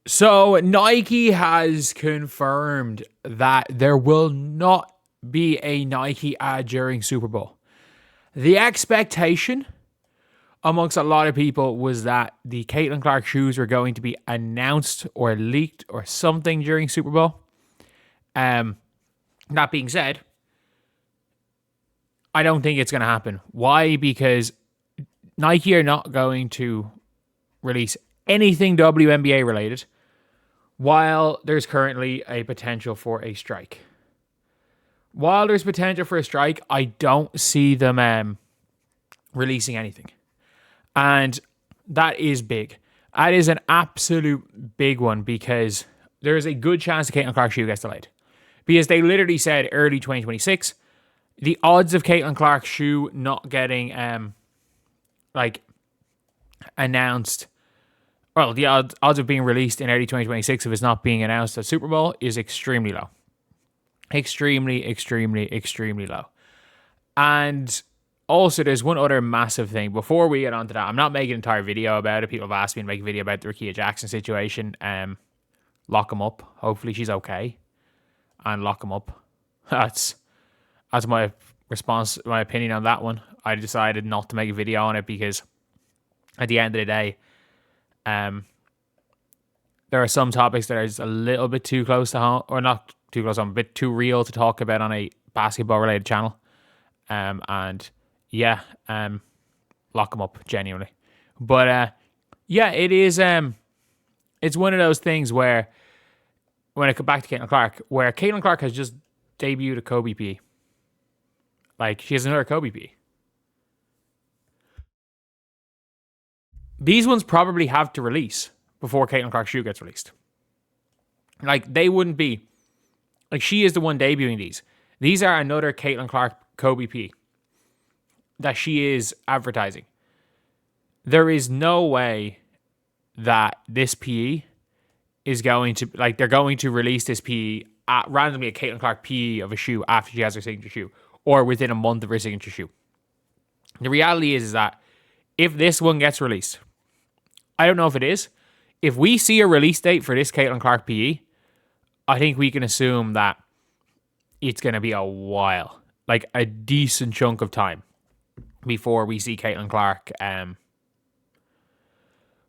So Nike has confirmed that there will not be a Nike ad during Super Bowl. The expectation amongst a lot of people was that the Caitlyn Clark shoes were going to be announced or leaked or something during Super Bowl. That being said, I don't think it's going to happen. Why? Because Nike are not going to release anything WNBA related while there's currently a potential for a strike. While there's potential for a strike, I don't see them releasing anything. And that is big. That is an absolute big one because there is a good chance the Caitlyn Clark shoe gets delayed. Because they literally said early 2026, the odds of Caitlyn Clark's shoe not getting announced, well, the odds of being released in early 2026 if it's not being announced at Super Bowl is extremely low. Extremely, extremely, extremely low. And also, there's one other massive thing. Before we get on to that, I'm not making an entire video about it. People have asked me to make a video about the Rickea Jackson situation. Lock him up. Hopefully she's okay. And lock him up. That's my response, my opinion on that one. I decided not to make a video on it because at the end of the day, there are some topics that are just a little bit too close to home, or not too close to home, a bit too real to talk about on a basketball-related channel. Lock them up, genuinely. But, it is, it's one of those things where, when I come back to Caitlyn Clark, where Caitlyn Clark has just debuted a Kobe PE. Like, she has another Kobe PE. These ones probably have to release before Caitlyn Clark's shoe gets released. Like, they wouldn't be, like, she is the one debuting these. These are another Caitlyn Clark Kobe PE that she is advertising. There is no way that this PE is going to, like, they're going to release this PE randomly a Caitlyn Clark PE of a shoe after she has her signature shoe or within a month of her signature shoe. The reality is that if this one gets released, I don't know if it is. If we see a release date for this Caitlyn Clark PE, I think we can assume that it's going to be a while, like a decent chunk of time before we see Caitlyn Clark.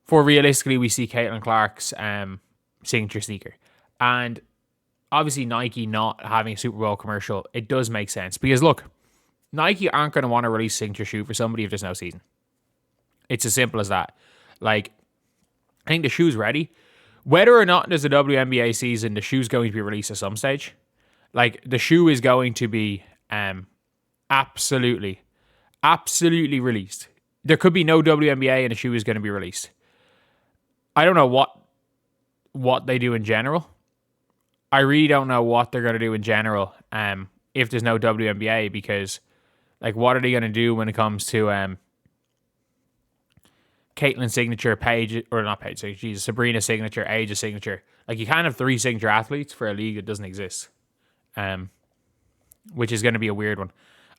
For realistically, we see Caitlyn Clark's signature sneaker. And obviously Nike not having a Super Bowl commercial, it does make sense. Because look, Nike aren't going to want to release a signature shoe for somebody if there's no season. It's as simple as that. Like, I think the shoe's ready. Whether or not there's a WNBA season, the shoe's going to be released at some stage. Like, the shoe is going to be absolutely released. There could be no WNBA and the shoe is going to be released. I don't know what they do in general. I really don't know what they're going to do in general if there's no WNBA, because, like, what are they going to do when it comes to Caitlyn's signature, Sabrina's signature, Aige's signature. Like, you can't have 3 signature athletes for a league that doesn't exist, which is going to be a weird one.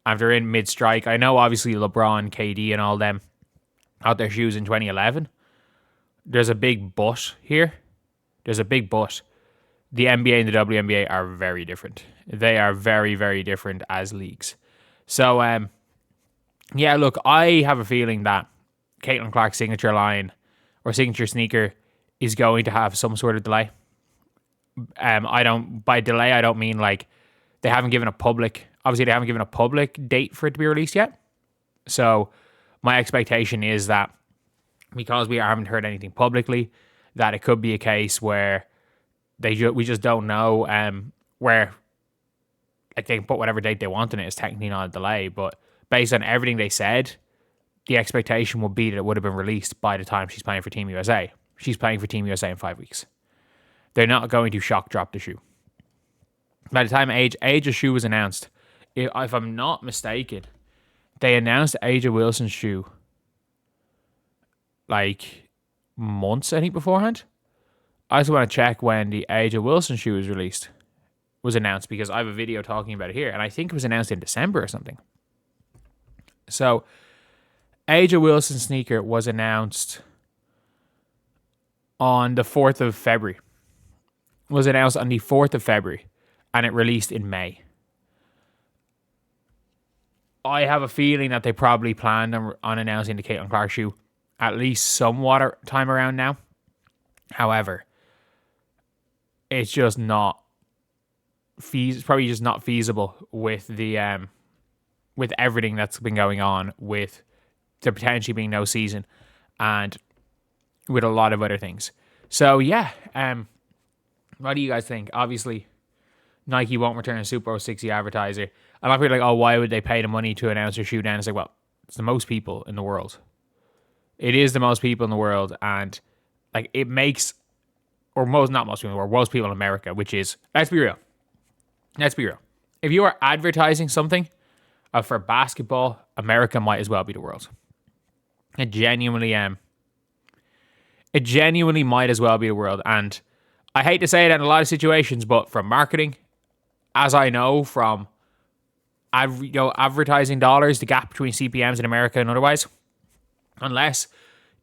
If they're in mid-strike, I know obviously LeBron, KD, and all them out their shoes in 2011. There's a big but here. There's a big but. The NBA and the WNBA are very different. They are very, very different as leagues. So, look, I have a feeling that Caitlyn Clark's signature line or signature sneaker is going to have some sort of delay. By delay, I don't mean like they haven't given a public date for it to be released yet. So my expectation is that because we haven't heard anything publicly, that it could be a case where we just don't know where, like, they can put whatever date they want in it. It's technically not a delay, but based on everything they said, the expectation would be that it would have been released by the time she's playing for Team USA. She's playing for Team USA in 5 weeks. They're not going to shock drop the shoe. By the time Aige's shoe was announced, if I'm not mistaken, they announced A'ja Wilson's shoe like months, I think, beforehand. I just want to check when the A'ja Wilson shoe was announced, because I have a video talking about it here, and I think it was announced in December or something. So, A'ja Wilson's sneaker was announced on the 4th of February. It was announced on the 4th of February, and it released in May. I have a feeling that they probably planned on announcing the Caitlyn Clark shoe at least somewhat time around now. However, it's just not it's probably just not feasible with the with everything that's been going on, with there potentially being no season and with a lot of other things. So yeah, what do you guys think? Obviously, Nike won't return a Super Bowl 60 advertiser. A lot of people are like, oh, why would they pay the money to announce their shoe down? It's like, well, it's the most people in the world. It is the most people in the world, and like it makes, or not most people in the world, most people in America, which is, let's be real. If you are advertising something for basketball, America might as well be the world. It genuinely might as well be the world. And I hate to say it in a lot of situations, but from marketing, as I know from advertising dollars, the gap between CPMs in America and otherwise, unless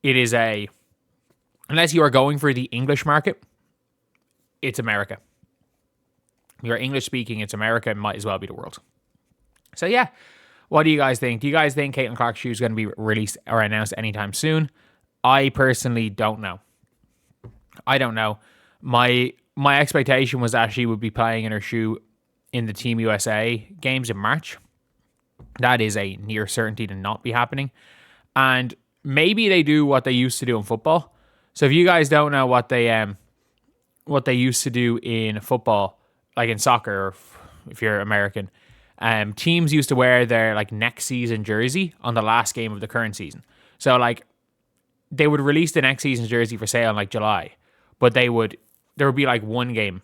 you are going for the English market, it's America. You're English speaking, it's America, it might as well be the world. So yeah, what do you guys think? Do you guys think Caitlyn Clark's shoe is going to be released or announced anytime soon? I personally don't know. I don't know. My expectation was that she would be playing in her shoe in the Team USA games in March. That is a near certainty to not be happening. And maybe they do what they used to do in football. So if you guys don't know what they used to do in football, like in soccer, or if you're American, teams used to wear their like next season jersey on the last game of the current season. So like they would release the next season's jersey for sale in like July, but there would be like one game.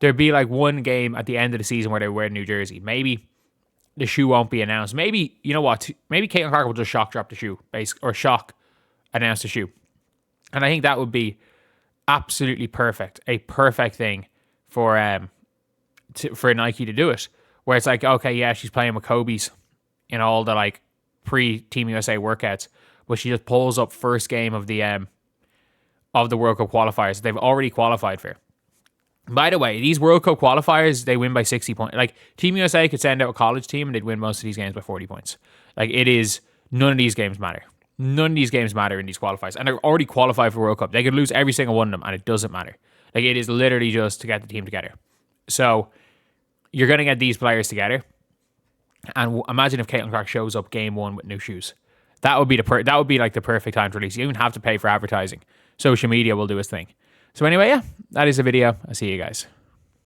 There'd be like one game at the end of the season where they wear a new jersey. Maybe the shoe won't be announced. Maybe, you know what? Maybe Caitlyn Clark will just shock drop the shoe, or shock announce the shoe. And I think that would be absolutely perfect. A perfect thing for Nike to do it. Where it's like, okay, yeah, she's playing with Kobe's in all the like pre-Team USA workouts, but she just pulls up first game of the World Cup qualifiers. They've already qualified for. By the way, these World Cup qualifiers, they win by 60 points. Like, Team USA could send out a college team and they'd win most of these games by 40 points. Like, none of these games matter. None of these games matter in these qualifiers. And they're already qualified for World Cup. They could lose every single one of them and it doesn't matter. Like, it is literally just to get the team together. So, you're going to get these players together. And imagine if Caitlyn Clark shows up game one with new shoes. That would be like the perfect time to release. You don't even have to pay for advertising. Social media will do its thing. So anyway, yeah, that is the video. I'll see you guys.